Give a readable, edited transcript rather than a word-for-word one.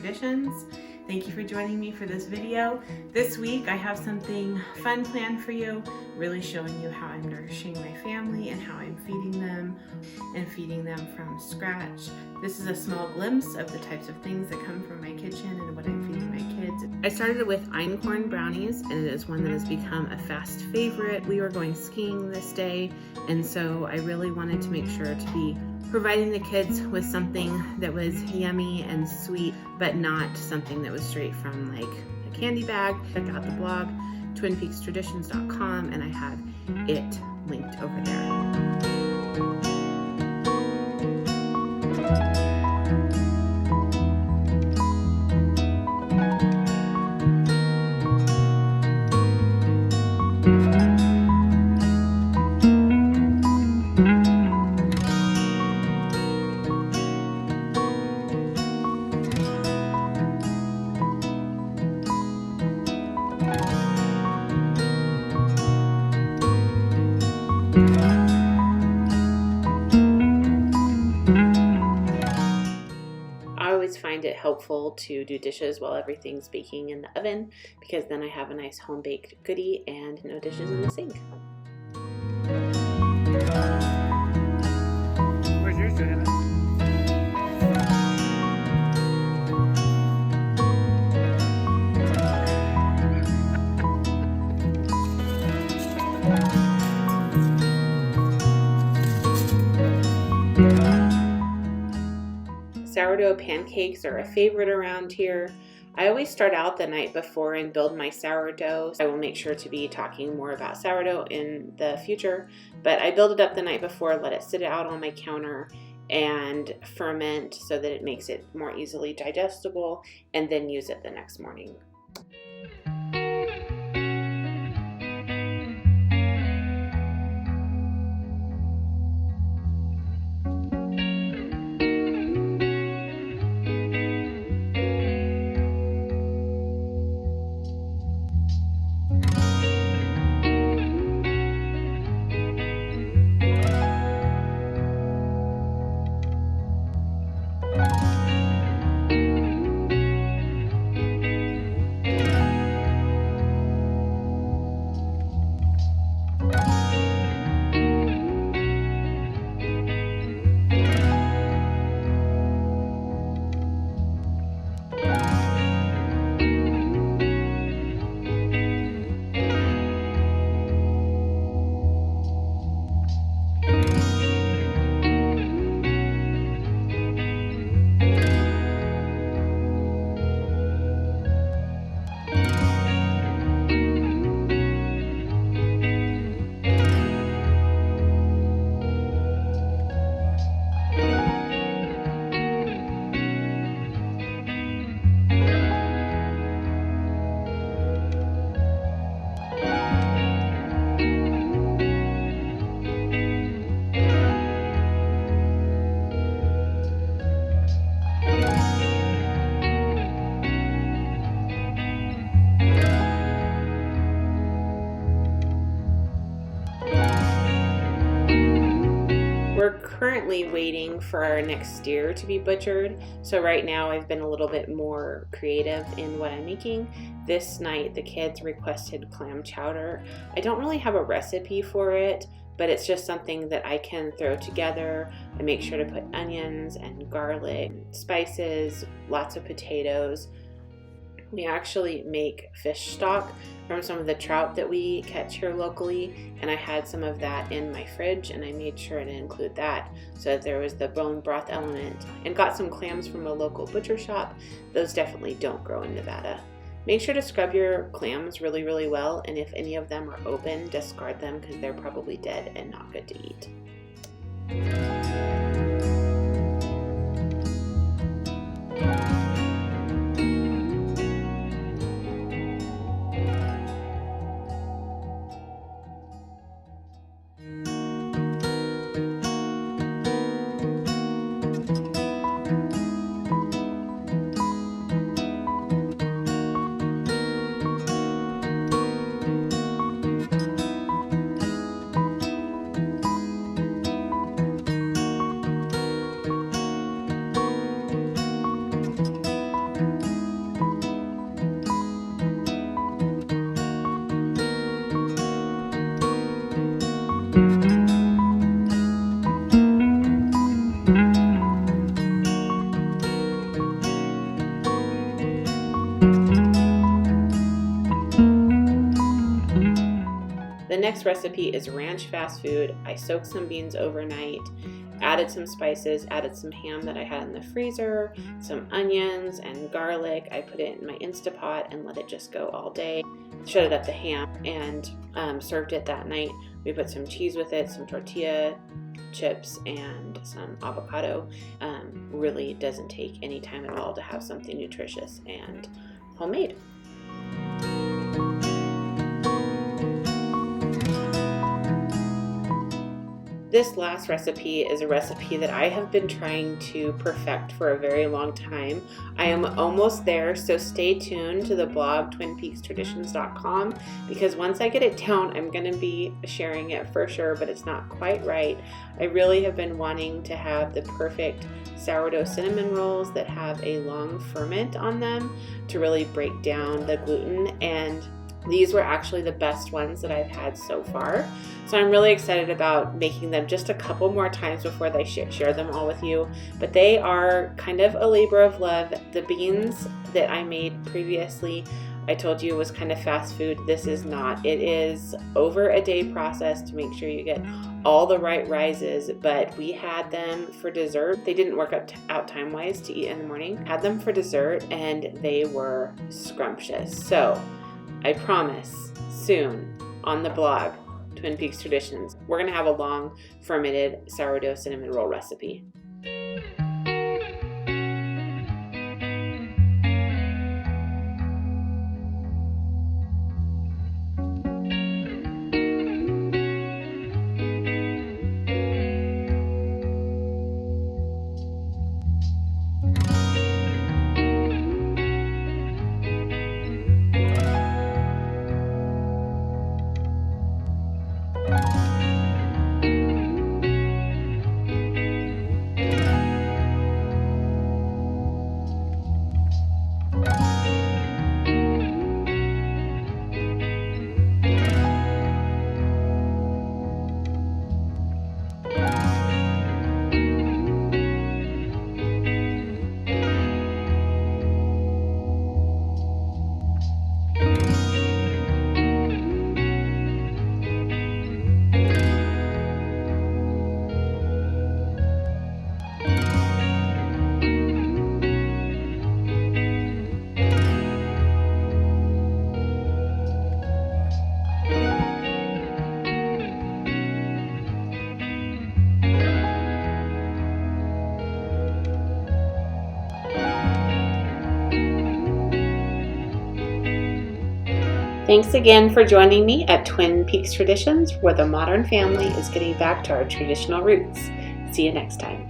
traditions. Thank you for joining me for this video. This week I have something fun planned for you, really showing you how I'm nourishing my family and how I'm feeding them and feeding them from scratch. This is a small glimpse of the types of things that come from my kitchen and what I'm feeding my kids. I started with Einkorn brownies, and it is one that has become a fast favorite. We were going skiing this day, and so I really wanted to make sure to be providing the kids with something that was yummy and sweet, but not something that was straight from like a candy bag. Check out the blog, twinpeakstraditions.com, and I have it linked over there. I always find it helpful to do dishes while everything's baking in the oven, because then I have a nice home-baked goodie and no dishes in the sink. Where's yours, Joanna? Sourdough pancakes are a favorite around here. I always start out the night before and build my sourdough. I will make sure to be talking more about sourdough in the future, but I build it up the night before, let it sit out on my counter and ferment so that it makes it more easily digestible, and then use it the next morning. We're currently waiting for our next steer to be butchered, so right now I've been a little bit more creative in what I'm making. This night the kids requested clam chowder. I don't really have a recipe for it, but it's just something that I can throw together. I make sure to put onions and garlic, spices, lots of potatoes. We actually make fish stock from some of the trout that we catch here locally, and I had some of that in my fridge, and I made sure to include that so that there was the bone broth element, and got some clams from a local butcher shop. Those definitely don't grow in Nevada. Make sure to scrub your clams really, really well, and if any of them are open, discard them because they're probably dead and not good to eat. next recipe is ranch fast food. I soaked some beans overnight, added some spices, added some ham that I had in the freezer, some onions and garlic. I put it in my Instapot and let it just go all day. Shredded up the ham and served it that night. We put some cheese with it, some tortilla chips, and some avocado. Really doesn't take any time at all to have something nutritious and homemade. This last recipe is a recipe that I have been trying to perfect for a very long time. I am almost there, so stay tuned to the blog twinpeakstraditions.com, because once I get it down, I'm going to be sharing it for sure, but it's not quite right. I really have been wanting to have the perfect sourdough cinnamon rolls that have a long ferment on them to really break down the gluten, and these were actually the best ones that I've had so far. So I'm really excited about making them just a couple more times before I share them all with you. But they are kind of a labor of love. The beans that I made previously, I told you was kind of fast food. This is not. It is over a day process to make sure you get all the right rises, but we had them for dessert. They didn't work out time-wise to eat in the morning. Had them for dessert and they were scrumptious. So I promise soon on the blog, Twin Peaks Traditions, we're going to have a long fermented sourdough cinnamon roll recipe. Thanks again for joining me at Twin Peaks Traditions, where the modern family is getting back to our traditional roots. See you next time.